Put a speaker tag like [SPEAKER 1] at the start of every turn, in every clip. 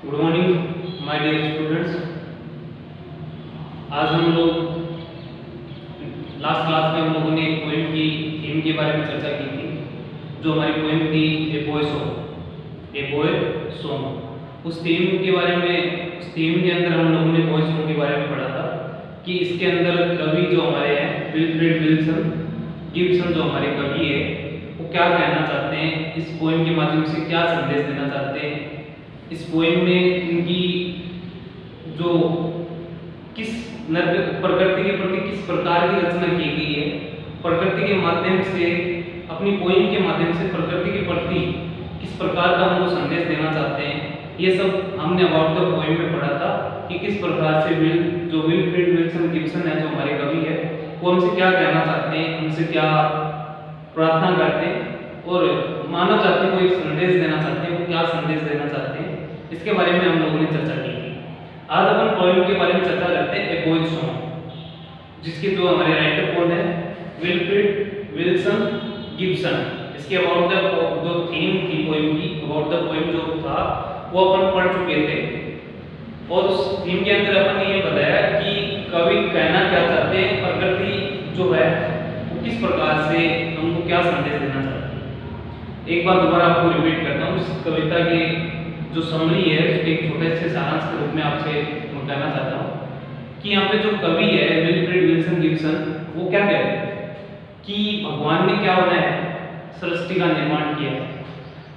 [SPEAKER 1] Good morning my dear students. आज हम लोग लास्ट क्लास में हम लोगों ने एक पोएम की थीम के बारे में चर्चा की थी। जो हमारी पोएम थी ए बॉय सॉन्ग। उस थीम के बारे में, उस थीम के अंदर हम लोगों ने बॉय सॉन्ग के बारे में पढ़ा था कि इसके अंदर कवि जो हमारे हैं विल्फ्रेड गिब्सन जो हमारे कवि है, वो क्या कहना चाहते हैं, इस पोएम के माध्यम से क्या संदेश देना चाहते हैं। इस पोएम में इनकी जो प्रकृति के प्रति किस प्रकार की रचना की गई है, प्रकृति के माध्यम से, अपनी पोएम के माध्यम से प्रकृति के प्रति किस प्रकार का हम संदेश देना चाहते हैं, ये सब हमने अबाउट द पोएम में पढ़ा था कि किस प्रकार से विल्फ्रेड गिब्सन है जो हमारे कवि है, वो हमसे क्या कहना चाहते हैं, हमसे क्या प्रार्थना करते हैं और मानव जाति को एक संदेश देना चाहते हैं। वो क्या संदेश देना चाहते हैं, इसके बारे में हम लोगों ने चर्चा की थी। आज अपन पोएम के बारे में चर्चा करते हैं ए बॉय सॉन्ग, जिसके जो हमारे राइटर कौन है, विल्फ्रेड गिब्सन। इसके अबाउट द जो थीम थी पोएम की, अबाउट द पोएम जो था वो अपन पढ़ चुके थे और उस थीम के अंदर अपन ने ये बताया कि कवि कहना क्या चाहते हैं, प्रकृति जो है वो किस प्रकार से हमको क्या संदेश देना चाहते हैं। एक बार दोबारा आपको रिपीट करता हूँ। इस कविता की जो समरी है उसके एक छोटे से सारांश के रूप में आपसे मैं कहना चाहता हूँ कि यहाँ पे जो कवि है विल्फ्रेड गिब्सन, वो क्या कहते हैं कि भगवान ने क्या बनाया है, सृष्टि का निर्माण किया है।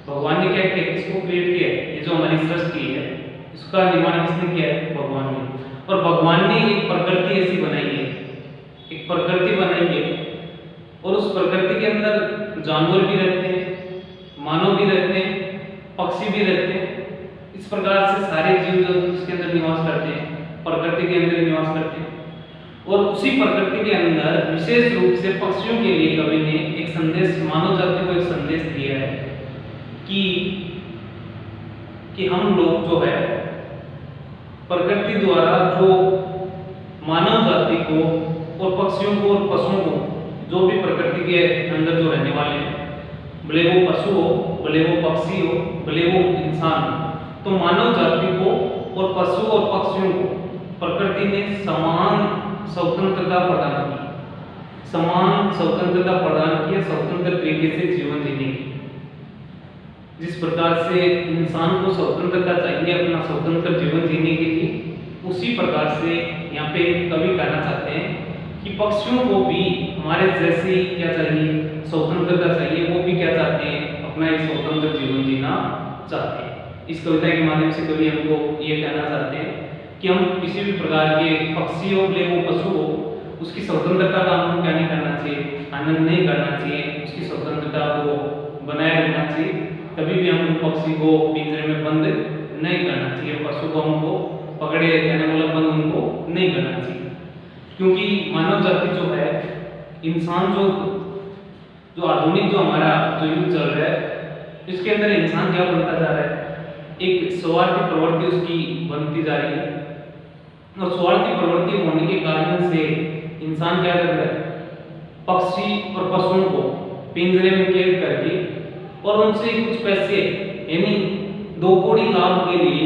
[SPEAKER 1] भगवान ने क्या किया, किसको क्रिएट किया है, ये जो हमारी सृष्टि है इसका निर्माण किसने किया है, भगवान ने। और भगवान ने एक प्रकृति ऐसी बनाई है, एक प्रकृति बनाई है और उस प्रकृति के अंदर जानवर भी रहते हैं, मानव भी रहते हैं, पक्षी भी रहते हैं। इस प्रकार से सारे जीव जंतु इसके अंदर निवास करते हैं, प्रकृति के अंदर निवास करते हैं। और उसी प्रकृति के अंदर विशेष रूप से पक्षियों के लिए कवि ने एक संदेश, मानव जाति को एक संदेश दिया है कि हम लोग जो है प्रकृति द्वारा जो मानव जाति को और पक्षियों को और पशुओं को, जो भी प्रकृति के अंदर जो रहने वाले हैं, भले वो पशु हो, भले वो पक्षी हो, भले वो इंसान हो, तो मानव जाति को और पशु और पक्षियों को प्रकृति ने समान स्वतंत्रता प्रदान की, समान स्वतंत्रता प्रदान की, स्वतंत्र तरीके से जीवन जीने की। जिस प्रकार से इंसान को स्वतंत्रता चाहिए अपना स्वतंत्र जीवन जीने के लिए, उसी प्रकार से यहाँ पे कवि कहना चाहते हैं कि पक्षियों को भी हमारे जैसे क्या चाहिए, स्वतंत्रता चाहिए। वो भी क्या चाहते हैं, अपना एक स्वतंत्र जीवन जीना चाहते हैं। इस कविता के माध्यम से कवि हमको ये कहना चाहते हैं कि हम किसी भी प्रकार के पक्षी हो, भले वो पशु हो, उसकी स्वतंत्रता का हमको क्या नहीं करना चाहिए, आनंद नहीं करना चाहिए, उसकी स्वतंत्रता को बनाए रखना चाहिए। कभी भी हम पक्षी को पिंजरे में बंद नहीं करना चाहिए, पशु को हमको पकड़े रहने वाला बंद उनको नहीं करना चाहिए। क्योंकि मानव जाति जो है, इंसान जो आधुनिक जो हमारा जो युग चल रहा है, इसके अंदर इंसान क्या बनता जा रहा है, एक स्वार्थी प्रवृत्ति उसकी बनती जा रही है। और स्वार्थी प्रवृत्ति होने के कारण से इंसान क्या कर रहा है, पक्षी और पशुओं को पिंजरे में कैद करके और उनसे कुछ पैसे, यानी दो कौड़ी लाभ के लिए,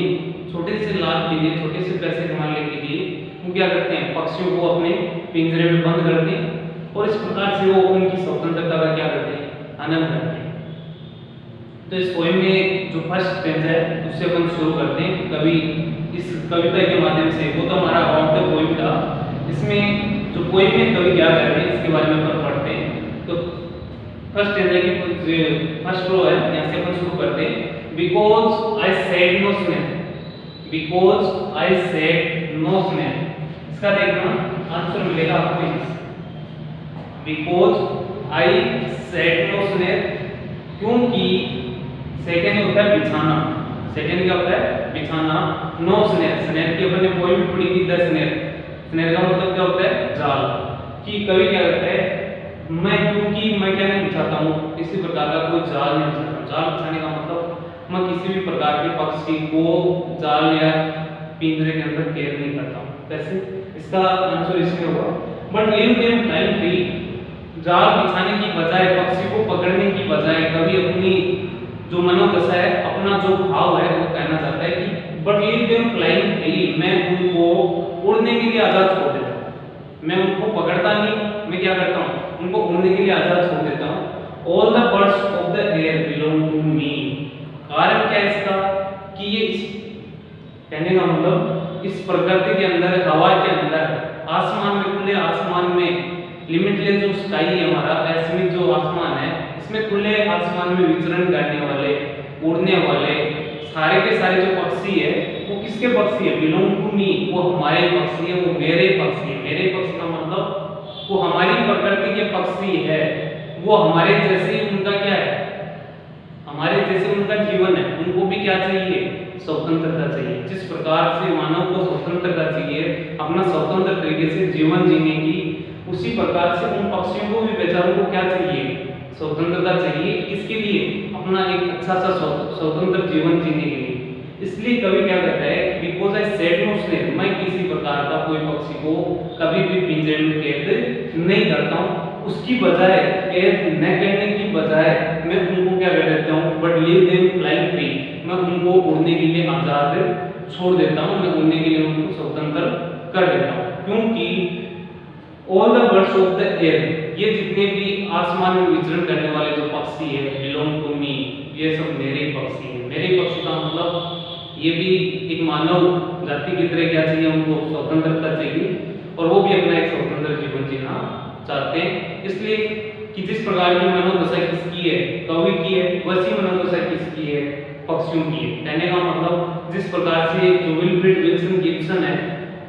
[SPEAKER 1] छोटे से लाभ के लिए, छोटे से पैसे कमाने के लिए वो क्या करते हैं, पक्षियों को अपने पिंजरे में बंद करते हैं और इस प्रकार से वो उनकी स्वतंत्रता का क्या करते हैं, आनंद करते हैं। तो इस पोएम में जो फर्स्ट स्टेंजा है उससे अपन शुरू करते हैं। कवि इस कविता के माध्यम से, वो तो हमारा अबाउट द पोएम था, इसमें जो पोएम में कवि क्या कर रहे हैं इसके बारे में अपन पढ़ते हैं। तो फर्स्ट स्टेंजा की फर्स्ट रो है, यहाँ से अपन शुरू करते हैं। Because I said no snail, because I said no snail. इसका देखना आंसर मिलेगा आपको, because I said no snail, क्योंकि सेकंड होता है बिछाना, सेकंड क्या होता है, बिछाना। नो स्नेल, स्नेल की अपन ने पोएम में पढ़ी थी, द स्नेल। स्नेल का मतलब क्या होता है, जाल। कि कवि क्या करता है, क्योंकि मैं क्या नहीं बिछाता हूँ, किसी प्रकार का कोई जाल नहीं बिछाता। जाल बिछाने का मतलब मैं किसी भी प्रकार के पक्षी को जाल या पिंजरे के अंदर कैद नहीं करता हूँ। कैसे, इसका आंसर इसमें होगा, but leave them time free. जाल बिछाने की बजाय, पक्षी को पकड़ने की बजाय, कभी अपनी जो मनोदशा है, अपना जो भाव है, वो कहना चाहता है कि but leave them flying free, मैं उनको उड़ने के लिए आजाद छोड़ देता हूँ। मैं उनको पकड़ता नहीं, मैं क्या करता हूँ, उनको उड़ने के लिए आजाद छोड़ देता हूँ। All the birds of the air belong to me. कारण क्या है इसका कि ये कहने का मतलब इस प्रकृति के अंदर, हवा के अंदर, आसमान में, खुले आसमान में, लिमिटलेस जो स्काई है हमारा, असीमित जो आसमान है, इसमें खुले आसमान में विचरण करने वाले, उड़ने वाले सारे के सारे जो पक्षी है वो किसके पक्षी है, बिलोंग टू मी, वो हमारे पक्षी है, वो मेरे पक्षी है। मेरे पक्षी का मतलब वो हमारी प्रकृति के पक्षी है, वो हमारे जैसे, उनका क्या है, हमारे जैसे उनका जीवन है। उनको भी क्या चाहिए, स्वतंत्रता चाहिए। जिस प्रकार से मानव को स्वतंत्रता चाहिए अपना स्वतंत्र तरीके से जीवन जीने की, उसी प्रकार से उन पक्षियों को भी, बेचारों को क्या चाहिए, स्वतंत्रता चाहिए। किसके लिए, अपना एक अच्छा सा स्वतंत्र जीवन जीने के लिए। इसलिए कवि क्या कहता है, because I said no snake, मैं किसी प्रकार का कोई पक्षी को कभी भी पिंजरे में कैद नहीं करता हूँ। उसकी बजाय, कैद न करने की बजाय मैं उनको क्या कर देता हूँ, but leave them flying free, मैं उनको उड़ने के लिए आजाद छोड़ देता हूँ, मैं उड़ने के लिए उनको स्वतंत्र कर देता हूँ। क्योंकि all the birds of the air, ये जितने भी आसमान में विचरण करने वाले जो पक्षी है, बिलोंग टू मी, ये सब मेरे पक्षी हैं। मेरे पक्षी का मतलब ये भी एक मानव जाति की तरह क्या चाहिए, उनको स्वतंत्रता चाहिए और वो भी अपना एक स्वतंत्र जीवन जीना चाहते हैं। इसलिए कि जिस प्रकार की मनोदशा किसकी है, कवि की है, वैसी मनोदशा किसकी है, पक्षियों की है। कहने का मतलब जिस प्रकार से जो विल्फ्रेड विल्सन गिब्सन है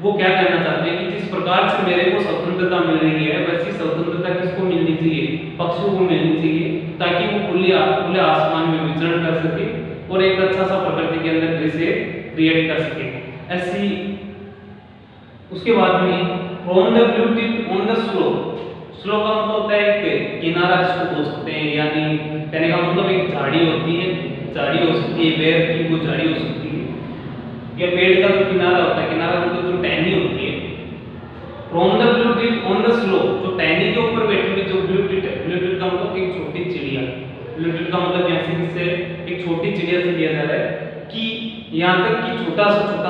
[SPEAKER 1] वो क्या कहना चाहते हैं कि जिस प्रकार से मेरे को स्वतंत्रता मिल रही है, वैसी स्वतंत्रता किसको मिलनी चाहिए, पक्षियों को मिलनी चाहिए, ताकि वो खुले आसमान में विचरण कर सके और एक अच्छा सा प्रकृति के अंदर दृश्य क्रिएट कर सके। ऐसी उसके बाद में from the blue tip on the slow, slow का मतलब होता है एक किनारा जिसको बोल सकते हैं, यानी कहने का मतलब एक झाड़ी होती है, झाड़ी हो सकती है, पेड़ की वो झाड़ी हो सकती है, या पेड़ का जो किनारा होता है, किनारा मतलब जो टहनी होती है। From the blue tip on the slow, जो टहनी के ऊपर बैठी हुई जो ब्लू टिप है, ब्लू टिप का मतलब एक छोटी चिड़िया, ब्लू टिप का मतलब यहाँ से एक छोटी चिड़िया से लिया जा रहा है कि यहाँ तक कि छोटा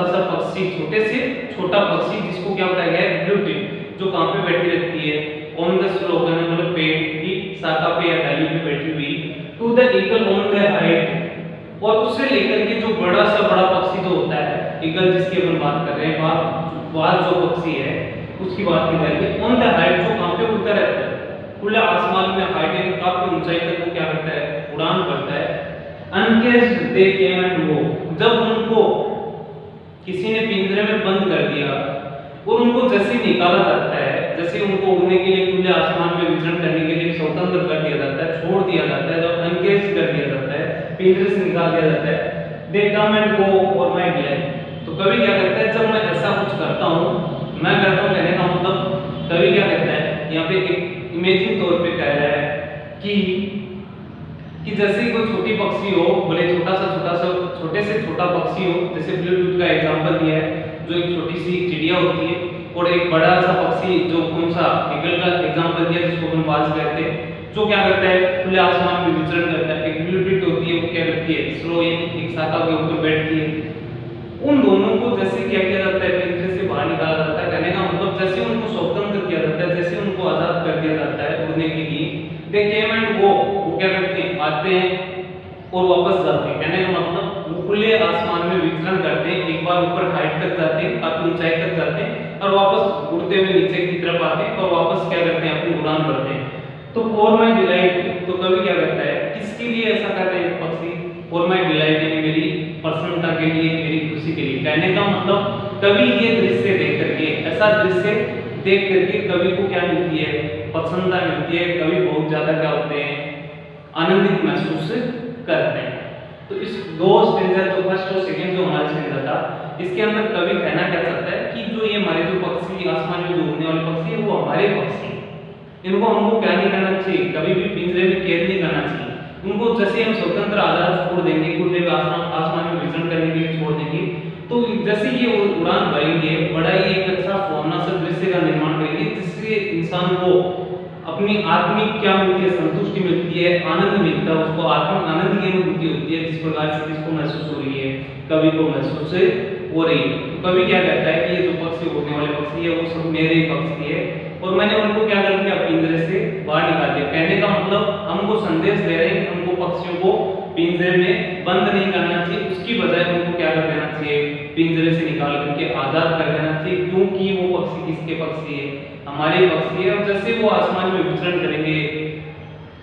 [SPEAKER 1] सा पक्षी, छोटे से छोटा पक्षी जिसको क्या बताया गया है, ब्लू टिप, जो कहाँ पे बैठी रहती है, ऑन द स्लो का मतलब पेड़ की शाखा पे या डाली पे बैठी हुई, to the eagle on the height, और उससे लेकर के जो बड़ा पक्षी जो होता है, ईगल जिसकी अपन बात कर रहे हैं, बाज जो पक्षी है उसकी बात की जाएगी, ऑन द हाइट, जो कहाँ पे उड़ता रहता है, खुले आसमान में, हाइट यानी काफी ऊंचाई तक वो क्या करता है, उड़ान भरता है। अनकेस्ड दे केम एंड गो, जब उनको किसी ने पिंजरे में बंद कर दिया और उनको जैसे निकाला जाता है, जैसे उनको उड़ने के लिए खुले आसमान में विचरण करने के लिए स्वतंत्र कर दिया जाता है, छोड़ दिया जाता है, जब अनकेस्ड कर दिया जाता है, पिंजरे से निकाल दिया जाता है, दे कम एंड गो और माय डिलाइट। तो कवि क्या करता है, जब मैं ऐसा कुछ करता हूँ, मैं करता हूँ, कहने का मतलब कवि क्या कहता है, यहाँ पे एक इमेजिन तौर पे कह रहा है कि जैसे कोई छोटी पक्षी हो, भले छोटे से छोटा पक्षी हो, जैसे ब्लूटूथ का एग्जांपल दिया है, जो एक छोटी सी चिड़िया होती है, और एक बड़ा सा पक्षी जो कौन सा, ईगल का एग्जांपल दिया जिसको अपन बाज कहते हैं, जो क्या करता है, खुले आसमान में विचरण करता है। एक ब्लूटूथ होती है, वो क्या करती है, स्लो एक शाखा के ऊपर बैठती है। उन दोनों को जैसे क्या किया जाता है, पिंजरे से बाहर निकाला जाता है, कहने का मतलब जैसे उनको स्वतंत्र किया जाता है, जैसे उनको आजाद कर दिया जाता है उड़ने के लिए, दे केम एंड गो, वो क्या करते हैं, आते हैं और वापस जाते हैं। कहने का मतलब वो खुले आसमान में विचरण करते हैं, एक बार ऊपर हाइट तक जाते हैं, काफी ऊंचाई तक जाते हैं और वापस उड़ते हुए नीचे की तरफ आते हैं और वापस क्या करते हैं, अपनी उड़ान भरते हैं। तो फॉर माय डिलाइट, तो कवि क्या करता है, किसके लिए ऐसा कर रहे हैं पक्षी, फॉर माय डिलाइट यानी मेरी प्रसन्नता के लिए, मेरी खुशी के लिए। कहने का मतलब कवि ये दृश्य देख करके, ऐसा दृश्य देख करके कवि को क्या मिलती है, प्रसन्नता मिलती है। कवि बहुत ज्यादा क्या होते हैं, आनंदित महसूस करते हैं। तो इस दो स्टेंजा, जो फर्स्ट और सेकंड जो हमारा स्टेंजा था, इसके अंदर कवि कहना क्या चाहता है कि जो ये हमारे जो पक्षी, आसमान में जो उड़ने वाले पक्षी है, वो हमारे पक्षी हैं। इनको हमको क्या नहीं करना चाहिए, कभी भी पिंजरे में कैद नहीं करना चाहिए। उनको जैसे हम स्वतंत्र आजाद छोड़ देंगे, खुले आसमान में विचरण करने के लिए छोड़ देंगे, तो जैसे ये उड़ान भरेंगे, बड़ा ही एक अच्छा सुहावना सा दृश्य का निर्माण करेंगे, जिससे इंसान को अपनी आत्मिक क्या मिलती है, संतुष्टि मिलती है, आनंद मिलता है, उसको आत्मिक आनंद की अनुभूति होती है। होती है जिस प्रकार से किसको महसूस हो रही है, कवि को महसूस हो रही है। तो कवि क्या कहता है कि ये जो पक्षी उड़ने वाले पक्षी है वो सब मेरे ही पक्षी है और मैंने उनको क्या कर दिया, पिंजरे से बाहर निकाल दिया। कहने का मतलब हमको संदेश दे रहे हैं कि हमको पक्षियों को पिंजरे में बंद नहीं करना चाहिए, उसकी बजाय उनको क्या कर देना चाहिए, पिंजरे से निकाल करके आजाद कर देना चाहिए, क्योंकि वो पक्षी किसके पक्षी है, हमारे पक्षी है। और जैसे वो आसमान में विचरण करेंगे,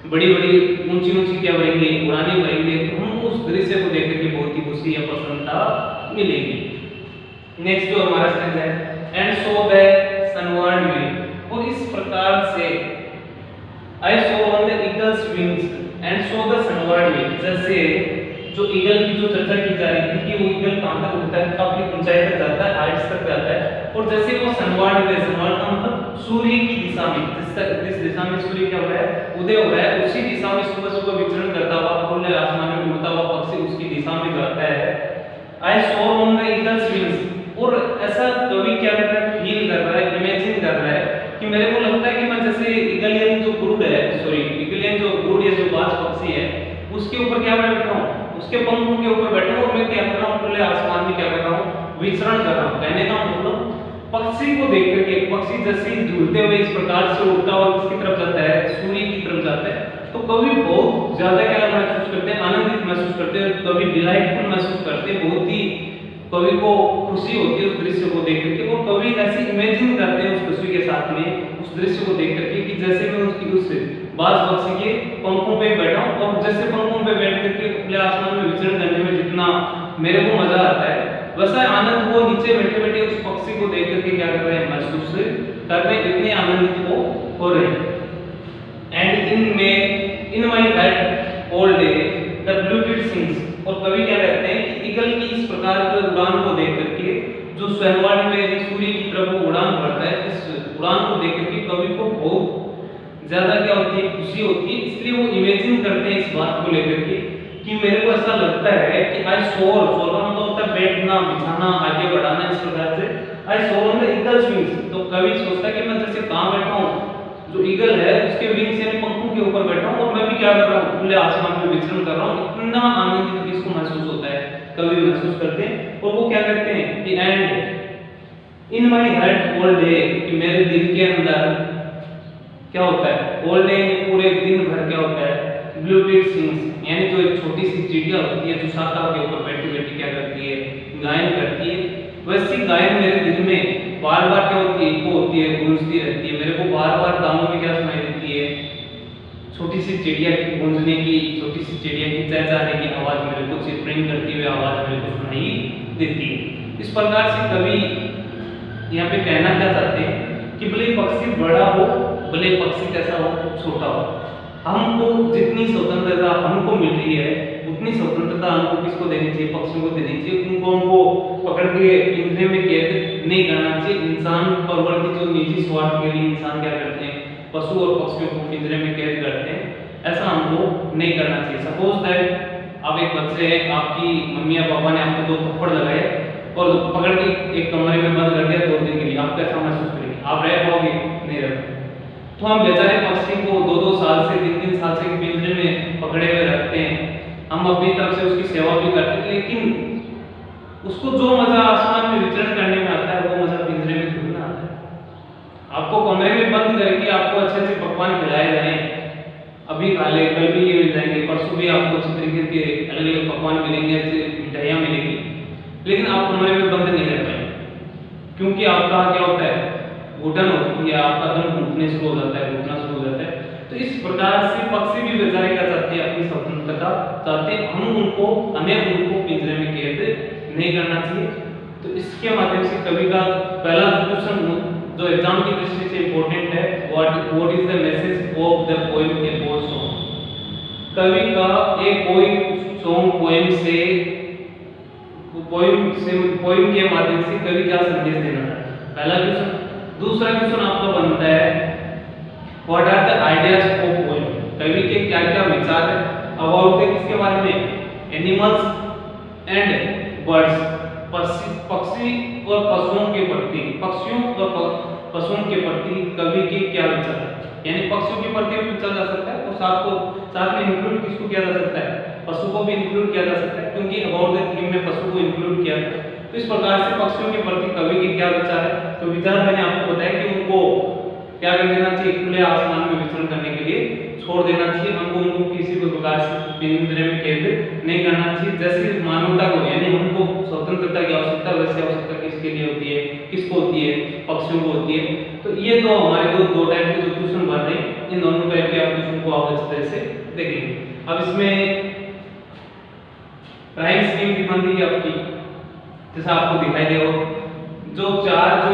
[SPEAKER 1] बड़ी बड़ी ऊंची ऊंची क्या भरेंगे, उड़ानें भरेंगे, तो हम उस दृश्य को देख करके बहुत ही खुशी या प्रसन्नता मिलेगी। नेक्स्ट जो हमारा सेंस है, and so the sunward wing, और इस प्रकार से I soar on the eagle's wings and so the sunward wing, जैसे जो ईगल की जो चर्चा की जा रही थी कि वो ईगल कहां तक उड़ता है, काफी ऊंचाई तक जाता है, हाइट्स तक जाता है, और जैसे वो सनवर्ड है, सनवर्ड का मतलब सूर्य की दिशा में, जिस दिशा में सूर्य क्या हो रहा है, उदय हो रहा है, उसी दिशा में सुबह सुबह विचरण करता हुआ खुले आसमान में उड़ता हुआ पक्षी उसकी दिशा में जाता है। I soar on the eagle's wings, और ऐसा कवि क्या कर रहा है, फील कर रहा है, इमेजिन कर रहा है कि मेरे को लगता है कि मैं जैसे ईगल यानी जो ब्रूड है, सॉरी ईगल यानी जो ब्रूड या जो बाज पक्षी है उसके ऊपर क्या मैं बैठा हूं, उसके पंखों के ऊपर बैठा हूं और मैं क्या कर रहा हूं, खुले आसमान में क्या कर रहा हूं, विचरण कर रहा हूं। कहने का मतलब पक्षी को देख करके, पक्षी जैसे झूलते हुए इस प्रकार से उड़ता हुआ किसकी तरफ जाता है, सूर्य की तरफ जाता है, तो कवि बहुत ज्यादा क्या महसूस करते हैं, आनंदित महसूस करते हैं, कवि डिलाइटफुल महसूस करते हैं, बहुत ही कवि को खुशी होती है उस दृश्य को देख करके, और कवि ऐसे इमेजिन करते हैं उस खुशी के साथ में उस दृश्य को देख करके कि जैसे मैं उसकी उस बाज पक्षी के पंखों पे बैठा हूं, और जैसे पंखों पे बैठ करके खुले आसमान में विचरण करने में जितना मेरे को मजा आता है, वैसा आनंद वो नीचे बैठे बैठे उस पक्षी को देख करके क्या कर रहे हैं, महसूस कर रहे हैं, इतने आनंदित हो रहे हैं। And in my head all day the blue tit sings, और कवि क्या कहते हैं कि ईगल की इस प्रकार के उड़ान को देख करके, जो सनवर्ड में सूर्य की तरफ वो उड़ान भरता है, इस उड़ान को देख करके कवि को बहुत ज्यादा क्या होती है, खुशी होती है, इसलिए वो इमेजिन करते हैं इस बात को लेकर के कि मेरे को ऐसा लगता है कि आई सोर, सोर का मतलब होता है बैठना, बिछाना, आगे बढ़ाना, इस प्रकार से आई सोर ऑन द ईगल्स विंग्स, तो कवि सोचता है कि मैं जैसे कहां बैठा हूं, जो ईगल है उसके विंग्स यानी पंखों के ऊपर बैठा हूं, और मैं भी क्या कर रहा हूं, खुले आसमान में विचरण कर रहा हूं, इतना आनंदित किसको महसूस होता है, कवि महसूस करते हैं। और वो क्या कहते हैं कि and in my head all day, कि मेरे दिल के अंदर क्या होता है, ऑल डे पूरे दिन भर क्या होता है, ब्लू-टिड सिंग्स यानी जो एक छोटी सी चिड़िया होती है जो शाखा के ऊपर बैठी बैठी क्या करती है, गायन करती है, वैसी गायन मेरे दिल में बार बार क्या होती है, इको होती है, गूंजती रहती है, मेरे को बार बार कानों में क्या सुनाई देती है, छोटी सी चिड़िया की गूंजने की, छोटी सी चिड़िया की चहचहाने की आवाज मेरे को चिरप्रिंग करती हुई आवाज मेरे को सुनाई देती है। इस प्रकार से कवि यहाँ पे कहना क्या चाहते हैं कि भले पक्षी बड़ा हो, भले पक्षी कैसा हो, छोटा हो, हमको जितनी स्वतंत्रता हमको मिल रही है उतनी स्वतंत्रता हमको किसको देनी चाहिए, पक्षियों को देनी चाहिए। उनको हमको पकड़ के पिंजरे में कैद नहीं करना चाहिए। इंसान परवर्ती जो निजी स्वार्थ के लिए इंसान क्या करते हैं, पशु और पक्षियों को पिंजरे में कैद करते हैं, ऐसा हमको नहीं करना चाहिए। सपोज दैट आप एक बच्चे हैं, आपकी मम्मी या पापा ने आपको 2 थप्पड़ लगाए और पकड़ के एक कमरे में बंद कर दिया 2 दिन के लिए, आप कैसा महसूस करेंगे, आप रह पाओगे, नहीं रह पाओगे। तो हम बेचारे पक्षी को 2-2 साल से 3-3 साल से पिंजरे में पकड़े हुए रखते हैं, हम अपनी तरफ से उसकी सेवा भी करते हैं, लेकिन उसको जो मजा आसमान में विचरण करने में आता है वो मजा पिंजरे में थोड़ी ना आता है। आपको कमरे में बंद करके आपको अच्छे अच्छे पकवान खिलाए जाएं, अभी खा ले, कल भी ये मिल जाएंगे, परसों भी आपको अच्छे तरीके के अलग अलग पकवान मिलेंगे, अच्छी मिठाइयाँ मिलेंगी, लेकिन आप कमरे में बंद नहीं रह पाएंगे, क्योंकि आपका क्या होता है, घुटन होती है, आपका दम घुटने शुरू हो जाता है, घुटना शुरू हो जाता है। तो इस प्रकार से पक्षी भी बेचारे क्या चाहते हैं, अपनी स्वतंत्रता चाहते हैं, हमें उनको पिंजरे में कैद नहीं करना चाहिए। तो इसके माध्यम से कवि का पहला क्वेश्चन जो एग्जाम की दृष्टि से इंपॉर्टेंट है, what is the message of the poem a poem song, कवि का एक पोएम सॉन्ग पोएम के माध्यम से कवि क्या संदेश देना है, पहला क्वेश्चन। दूसरा क्वेश्चन आपका बनता है what are the ideas of poem, कवि के क्या क्या विचार है अबाउट द किसके बारे में, एनिमल्स एंड बर्ड्स, पक्षी और पशुओं के प्रति, पक्षियों और पशुओं के प्रति कवि के क्या विचार है। यानी पक्षियों के प्रति भी पूछा जा सकता है और साथ में इंक्लूड किसको किया जा सकता है, पशु को भी इंक्लूड किया जा सकता है, क्योंकि अबाउट द थीम में पशु को इंक्लूड किया गया। तो इस प्रकार से पक्षियों के प्रति कवि के क्या विचार है, तो विचार मैंने आपको बताया कि उनको क्या कर देना चाहिए, खुले आसमान में विचरण करने के लिए छोड़ देना चाहिए, हमको उनको किसी भी प्रकार से पिंजरे में कैद नहीं करना चाहिए। जैसे मानवता को यानी हमको स्वतंत्रता की आवश्यकता, वैसे आवश्यकता किसके लिए होती है, किसको होती है, पक्षियों को होती है। तो ये तो हमारे दो टाइप के जो ट्यूशन भर रहे हैं, इन दोनों टाइप के आप ट्यूशन को आप अच्छी तरह से देखेंगे। अब इसमें राइम स्कीम भी बन रही है आपकी, जैसा आपको दिखाई दे रहा हो, जो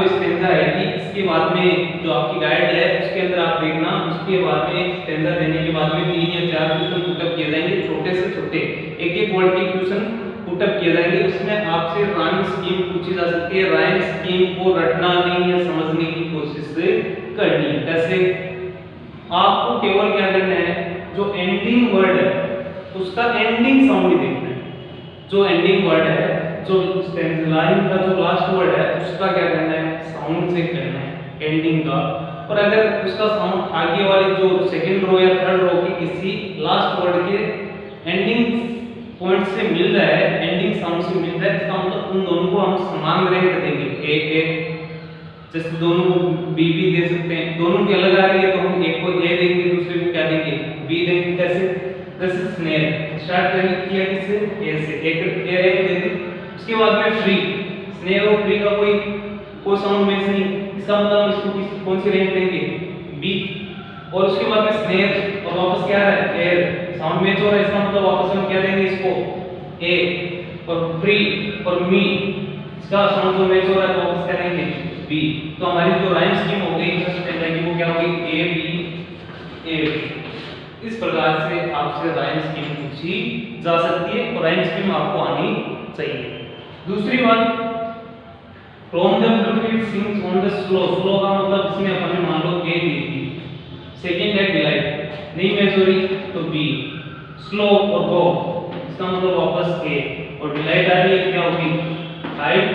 [SPEAKER 1] स्टेंजा है कि इसके बाद में जो आपकी गाइड है उसके अंदर आप देखना, उसके बाद में स्टेंजा देने के बाद में 3 या 4 क्वेश्चन पुटअप किए जाएंगे, छोटे से छोटे एक वर्ड के क्वेश्चन पुटअप किए जाएंगे। उसमें आपसे राइम स्कीम पूछी जा सकती है, राइम स्कीम को रटना नहीं है, समझने की कोशिश करनी है। कैसे, आपको केवल क्या करना है, जो एंडिंग वर्ड है उसका एंडिंग साउंड ही देखना है, जो एंडिंग वर्ड है, जो लाइन का जो लास्ट वर्ड है उसका क्या करना है, साउंड से करना है एंडिंग का। और अगर उसका साउंड आगे वाली जो सेकंड रो या थर्ड रो की किसी लास्ट वर्ड के एंडिंग पॉइंट से मिल रहा है, एंडिंग साउंड से मिल रहा है, इसका मतलब उन दोनों को हम समान रैंक देंगे, एक जैसे दोनों को बी दे सकते हैं, दोनों की अलग आ रही है तो हम एक को ए देंगे, दूसरे को क्या देंगे, बी देंगे। कैसे स्नेर स्टार्ट करेंगे, किया किससे, ए से, एक ए रैंक दे दी। उसके बाद में फ्री, स्नेर और फ्री का कोई साउंड मैच नहीं, इसका मतलब इसको कौन सी रैंक देंगे, बी। और उसके बाद में स्नेर और वापस क्या है, एयर, साउंड मैच हो रहा है, इसका मतलब वापस हम क्या देंगे इसको, ए। और फ्री और मी, इसका साउंड जो मैच हो रहा है तो वापस क्या देंगे, बी। तो हमारी जो राइम स्कीम हो गई वो क्या होगी, ए बी ए बी। इस प्रकार से आपसे राइम स्कीम पूछी जा सकती है और राइम स्कीम आपको आनी चाहिए। दूसरी बात, from the Bluetooth sings on the slow, slow का मतलब इसमें अपन ने मान लो ए दी थी, सेकंड है डिलाइट, नहीं मैच हो रही तो बी, स्लो और गो इसका मतलब वापस ए, और डिलाइट आ रही है क्या होगी, हाइट,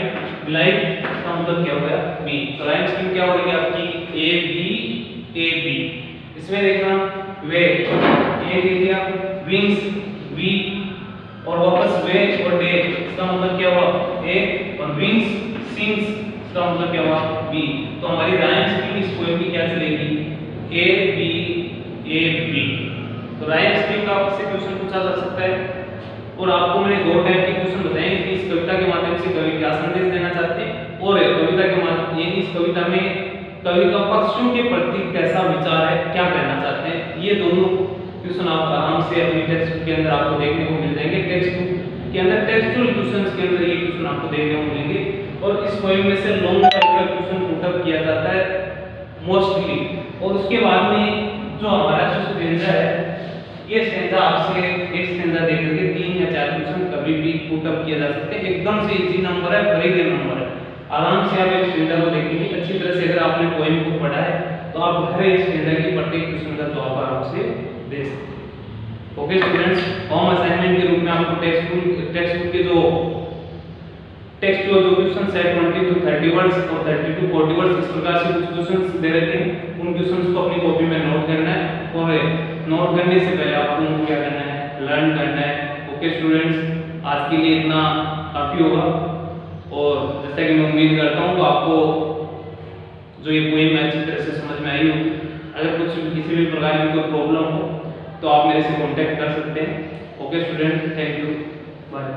[SPEAKER 1] डिलाइट इसका मतलब क्या हो गया, बी। तो राइम स्कीम क्या हो रही है आपकी, ए बी। इसमें देखना, वे ए दे दिया, विंग्स वी, और वापस वे और डे, इसका मतलब क्या हुआ, ए, और विंग्स सिंग्स इसका मतलब क्या हुआ, बी। तो हमारी राइम स्कीम इस पोएम की क्या चलेगी, ए बी। तो राइम स्कीम का आपसे क्वेश्चन पूछा जा सकता है। और आपको मैंने 2 टाइप के क्वेश्चन बताए कि इस कविता के माध्यम से कवि क्या संदेश देना चाहते हैं, और कविता के माध्यम ये इस कविता में कवि का पक्षियों के प्रति कैसा विचार है, क्या कहना चाहते हैं। ये दोनों क्वेश्चन आप आराम से अपनी टेक्स्ट बुक के अंदर आपको देखने को मिल जाएंगे। टेक्स्ट बुक के अंदर टेक्सचुअल क्वेश्चंस के अंदर ये क्वेश्चन आपको देखने को मिलेंगे, और इस पोएम में से लॉन्ग टाइप का क्वेश्चन पुटअप किया जाता है मोस्टली। और उसके बाद में जो हमारा जो स्टेंजा है, ये स्टेंजा आपसे एक स्टेंजा देकर के 3 या 4 क्वेश्चन कभी भी पुटअप किया जा सकते हैं। एकदम से इजी नंबर है, भरी नंबर है, आराम से आप एक स्टेंजा को देखेंगे अच्छी तरह से। अगर आपने पोएम को पढ़ा है तो आप हर एक स्टेंजा की प्रत्येक क्वेश्चन का जवाब आराम से दे सकते हैं। ओके स्टूडेंट्स, होम असाइनमेंट के रूप में आपको टेक्स्ट बुक के जो क्वेश्चन है 20 to 30 वर्ड्स और 30 to 40 वर्ड्स, इस प्रकार से कुछ क्वेश्चंस दे रखे हैं, उन क्वेश्चंस को अपनी कॉपी में नोट करना है, और नोट करने से पहले आपको उनको क्या करना है, लर्न करना है। ओके स्टूडेंट्स, आज के लिए इतना काफी होगा, और जैसा कि मैं उम्मीद करता हूँ तो आपको जो ये पोएम अच्छी तरह से समझ में आई होगी। अगर कुछ किसी भी प्रकार की कोई प्रॉब्लम हो तो आप मेरे से कांटेक्ट कर सकते हैं। Okay student, thank you, bye.